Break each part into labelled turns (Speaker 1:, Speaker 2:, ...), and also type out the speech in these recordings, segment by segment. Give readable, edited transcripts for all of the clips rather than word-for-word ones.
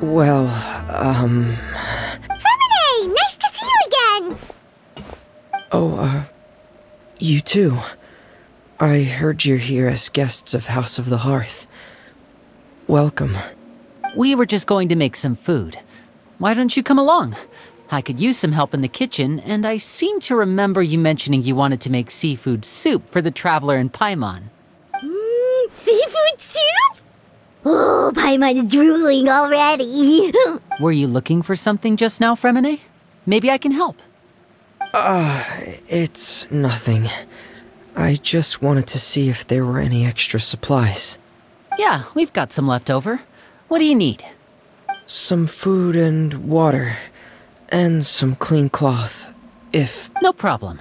Speaker 1: Well,
Speaker 2: Hey, nice to see you again!
Speaker 1: Oh, you too. I heard you're here as guests of House of the Hearth. Welcome.
Speaker 3: We were just going to make some food. Why don't you come along? I could use some help in the kitchen, and I seem to remember you mentioning you wanted to make seafood soup for the traveler in Paimon.
Speaker 2: Seafood soup? Oh, Paimon is drooling already.
Speaker 3: Were you looking for something just now, Fremine? Maybe I can help.
Speaker 1: It's nothing. I just wanted to see if there were any extra supplies.
Speaker 3: Yeah, we've got some left over. What do you need?
Speaker 1: Some food and water. And some clean cloth, if...
Speaker 3: No problem.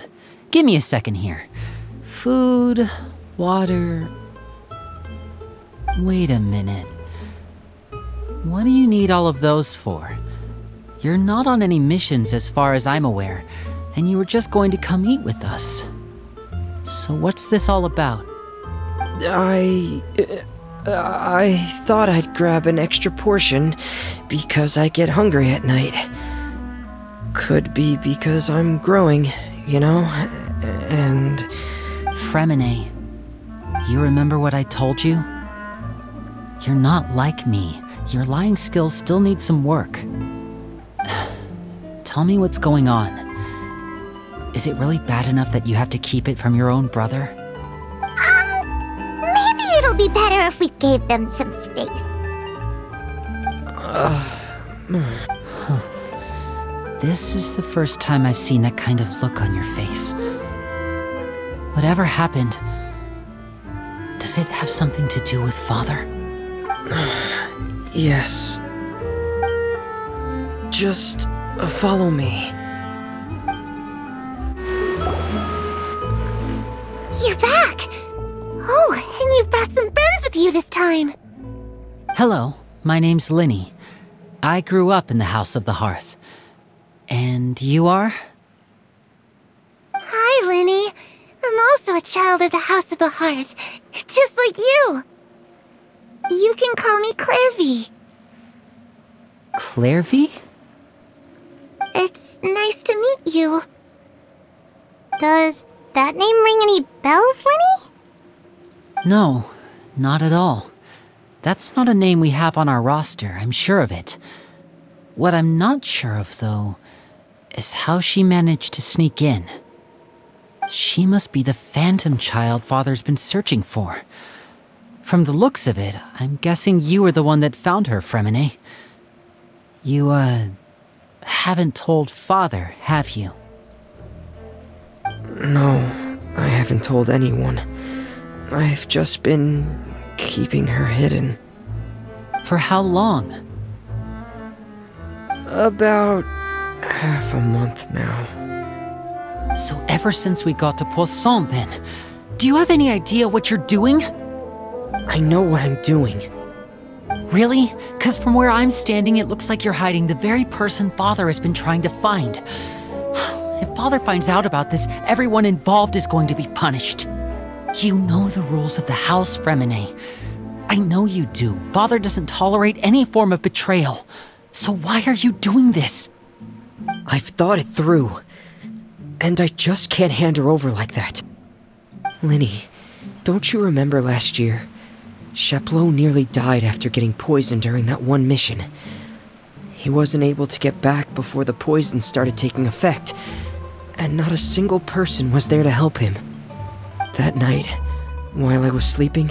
Speaker 3: Give me a second here. Food, water... Wait a minute. What do you need all of those for? You're not on any missions as far as I'm aware, and you were just going to come eat with us. So what's this all about?
Speaker 1: I thought I'd grab an extra portion because I get hungry at night. Could be because I'm growing, you know, and...
Speaker 3: Fremine, you remember what I told you? You're not like me. Your lying skills still need some work. Tell me what's going on. Is it really bad enough that you have to keep it from your own brother?
Speaker 2: Maybe it'll be better if we gave them some space.
Speaker 3: This is the first time I've seen that kind of look on your face. Whatever happened, does it have something to do with Father?
Speaker 1: Yes. Just follow me.
Speaker 2: You're back! Oh, and you've brought some friends with you this time.
Speaker 3: Hello, my name's Lyney. I grew up in the House of the Hearth. And you are?
Speaker 2: Hi, Lyney. I'm also a child of the House of the Hearth, just like you. You can call me Clervie.
Speaker 3: Clervie?
Speaker 2: It's nice to meet you. Does that name ring any bells, Lyney?
Speaker 3: No, not at all. That's not a name we have on our roster, I'm sure of it. What I'm not sure of, though, is how she managed to sneak in. She must be the phantom child Father's been searching for. From the looks of it, I'm guessing you were the one that found her, Fremine. You, haven't told Father, have you?
Speaker 1: No, I haven't told anyone. I've just been keeping her hidden.
Speaker 3: For how long?
Speaker 1: About half a month now.
Speaker 3: So ever since we got to Poisson, then. Do you have any idea what you're doing?
Speaker 1: I know what I'm doing.
Speaker 3: Really? 'Cause from where I'm standing, it looks like you're hiding the very person Father has been trying to find. If Father finds out about this, everyone involved is going to be punished. You know the rules of the house, Fremine. I know you do. Father doesn't tolerate any form of betrayal. So why are you doing this?
Speaker 1: I've thought it through. And I just can't hand her over like that. Lyney, don't you remember last year? Sheplo nearly died after getting poisoned during that one mission. He wasn't able to get back before the poison started taking effect, and not a single person was there to help him. That night, while I was sleeping,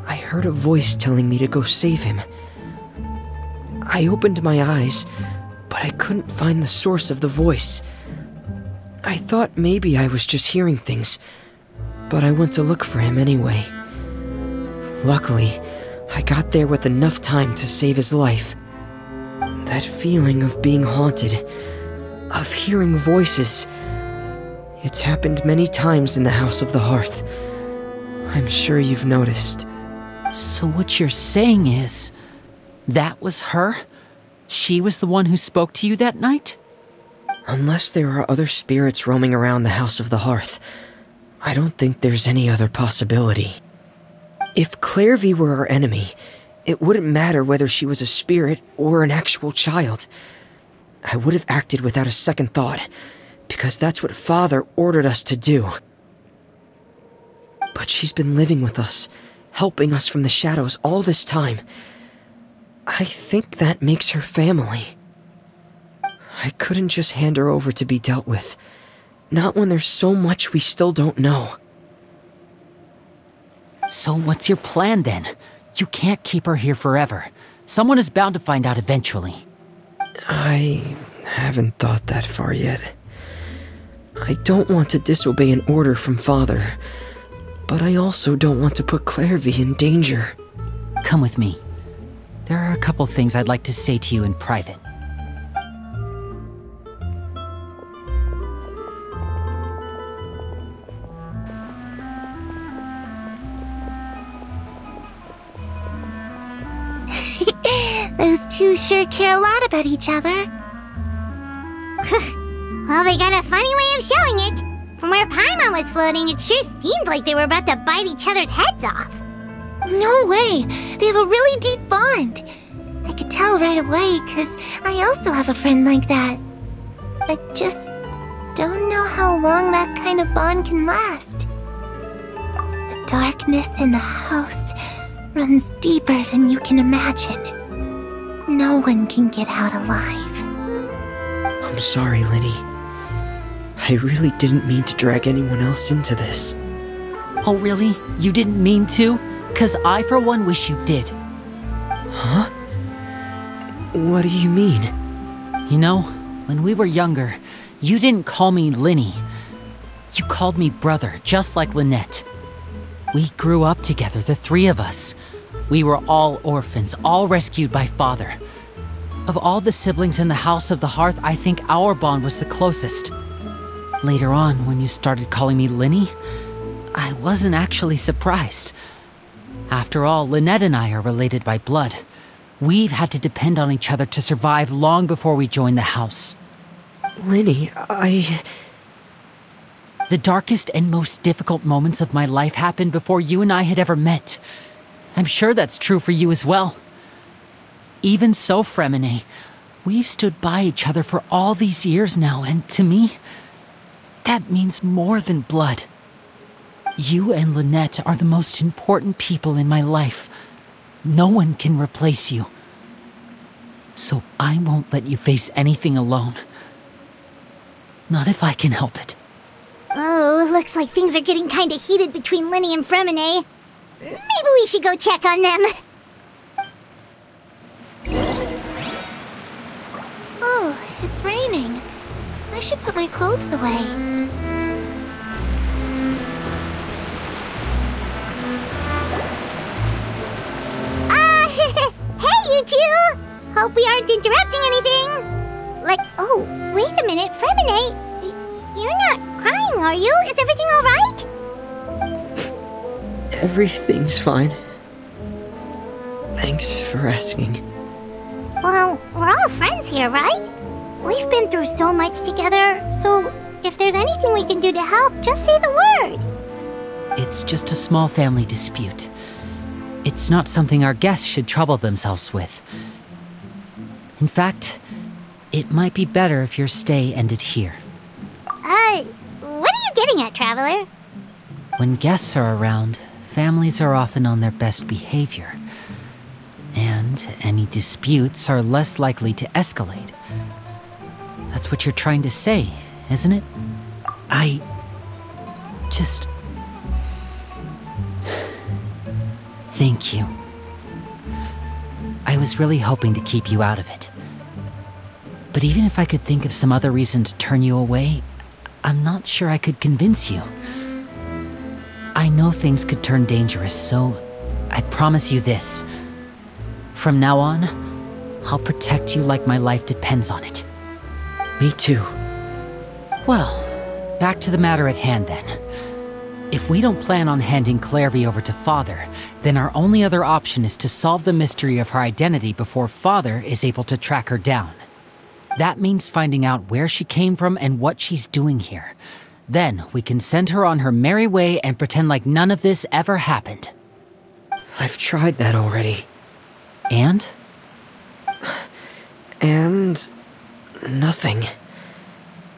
Speaker 1: I heard a voice telling me to go save him. I opened my eyes, but I couldn't find the source of the voice. I thought maybe I was just hearing things, but I went to look for him anyway. Luckily, I got there with enough time to save his life. That feeling of being haunted, of hearing voices, it's happened many times in the House of the Hearth. I'm sure you've noticed.
Speaker 3: So what you're saying is, that was her? She was the one who spoke to you that night?
Speaker 1: Unless there are other spirits roaming around the House of the Hearth, I don't think there's any other possibility. If Clervie were our enemy, It wouldn't matter whether she was a spirit or an actual child. I would have acted without a second thought, because that's what Father ordered us to do. But she's been living with us, helping us from the shadows all this time. I think that makes her family. I couldn't just hand her over to be dealt with. Not when there's so much we still don't know.
Speaker 3: So what's your plan then? You can't keep her here forever. Someone is bound to find out eventually.
Speaker 1: I haven't thought that far yet. I don't want to disobey an order from Father, but I also don't want to put Clervie in danger.
Speaker 3: Come with me. There are a couple things I'd like to say to you in private.
Speaker 2: Those two sure care a lot about each other.
Speaker 4: Well, they got a funny way of showing it. From where Paimon was floating, it sure seemed like they were about to bite each other's heads off.
Speaker 2: No way! They have a really deep bond. I could tell right away, because I also have a friend like that. I just don't know how long that kind of bond can last. The darkness in the house runs deeper than you can imagine. No one can get out alive.
Speaker 1: I'm sorry, Lyney. I really didn't mean to drag anyone else into this.
Speaker 3: Oh really? You didn't mean to? 'Cause I for one wish you did.
Speaker 1: Huh? What do you mean?
Speaker 3: You know, when we were younger, you didn't call me Lyney. You called me brother, just like Lynette. We grew up together, the three of us. We were all orphans, all rescued by Father. Of all the siblings in the House of the Hearth, I think our bond was the closest. Later on, when you started calling me Lyney, I wasn't actually surprised. After all, Lynette and I are related by blood. We've had to depend on each other to survive long before we joined the house.
Speaker 1: Lyney,
Speaker 3: The darkest and most difficult moments of my life happened before you and I had ever met. I'm sure that's true for you as well. Even so, Fremine, we've stood by each other for all these years now, and to me, that means more than blood. You and Lynette are the most important people in my life. No one can replace you. So I won't let you face anything alone. Not if I can help it.
Speaker 4: Oh, looks like things are getting kinda heated between Lyney and Fremine. Maybe we should go check on them.
Speaker 2: Oh, it's raining. I should put my clothes away.
Speaker 4: Hey, you two! Hope we aren't interrupting anything. Like, oh, wait a minute, Fremine. You're not crying, are you? Is everything alright?
Speaker 1: everything's fine. Thanks for asking.
Speaker 4: Well, we're all friends here, right? We've been through so much together, so if there's anything we can do to help, just say the word.
Speaker 3: It's just a small family dispute. It's not something our guests should trouble themselves with. In fact, it might be better if your stay ended here.
Speaker 4: What are you getting at, Traveler?
Speaker 3: When guests are around, families are often on their best behavior. And any disputes are less likely to escalate. That's what you're trying to say, isn't it? I just... Thank you. I was really hoping to keep you out of it. But even if I could think of some other reason to turn you away, I'm not sure I could convince you. I know things could turn dangerous, so I promise you this. From now on, I'll protect you like my life depends on it.
Speaker 1: Me too.
Speaker 3: Well, back to the matter at hand then. If we don't plan on handing Clervie over to Father, then our only other option is to solve the mystery of her identity before Father is able to track her down. That means finding out where she came from and what she's doing here. Then we can send her on her merry way and pretend like none of this ever happened.
Speaker 1: I've tried that already.
Speaker 3: And?
Speaker 1: And... nothing.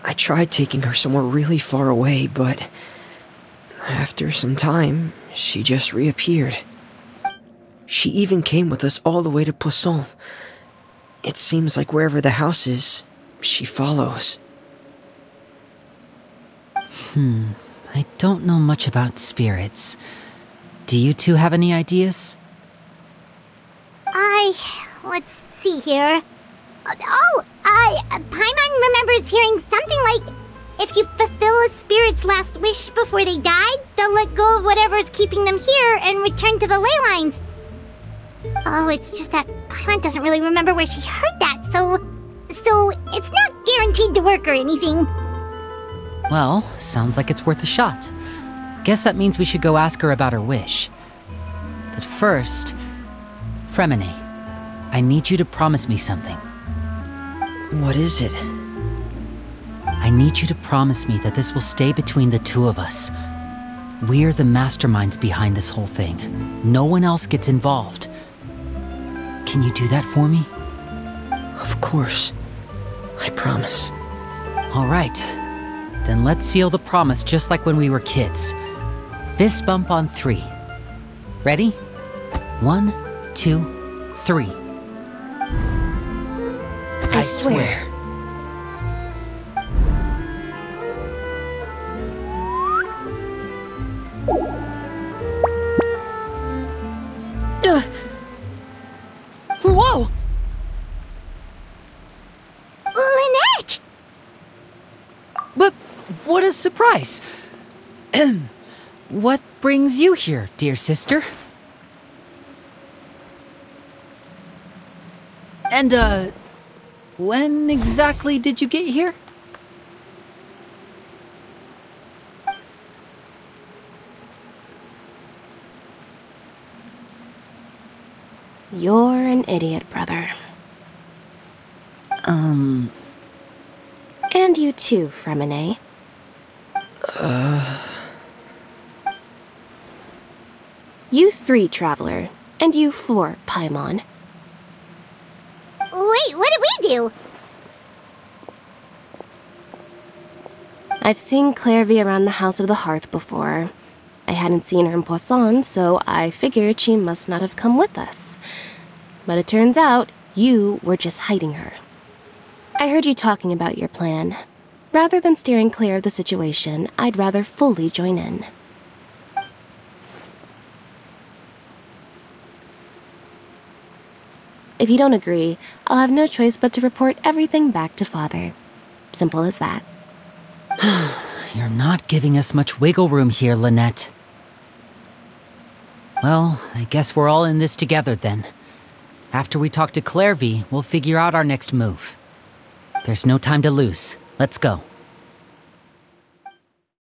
Speaker 1: I tried taking her somewhere really far away, but... after some time, she just reappeared. She even came with us all the way to Poisson. It seems like wherever the house is, she follows.
Speaker 3: I don't know much about spirits. Do you two have any ideas?
Speaker 4: Let's see here. Paimon remembers hearing something like, if you fulfill a spirit's last wish before they die, they'll let go of whatever's keeping them here and return to the ley lines. Oh, it's just that Paimon doesn't really remember where she heard that, so it's not guaranteed to work or anything.
Speaker 3: Well, sounds like it's worth a shot. Guess that means we should go ask her about her wish. But first, Fremine, I need you to promise me something.
Speaker 1: What is it?
Speaker 3: I need you to promise me that this will stay between the two of us. We're the masterminds behind this whole thing. No one else gets involved. Can you do that for me?
Speaker 1: Of course. I promise.
Speaker 3: All right. Then let's seal the promise just like when we were kids. Fist bump on 3. Ready? 1, 2, 3.
Speaker 1: I swear. Whoa!
Speaker 4: Lynette!
Speaker 3: But what a surprise! What brings you here, dear sister? And, when exactly did you get here?
Speaker 5: You're an idiot, brother. And you too, Fremine. You 3, Traveler, and you 4, Paimon.
Speaker 4: Wait, what did we do?
Speaker 5: I've seen Clervie around the House of the Hearth before. I hadn't seen her in Poisson, so I figured she must not have come with us. But it turns out you were just hiding her. I heard you talking about your plan. Rather than steering clear of the situation, I'd rather fully join in. If you don't agree, I'll have no choice but to report everything back to Father. Simple as that.
Speaker 3: You're not giving us much wiggle room here, Lynette. Well, I guess we're all in this together then. After we talk to Clervie, we'll figure out our next move. There's no time to lose. Let's go.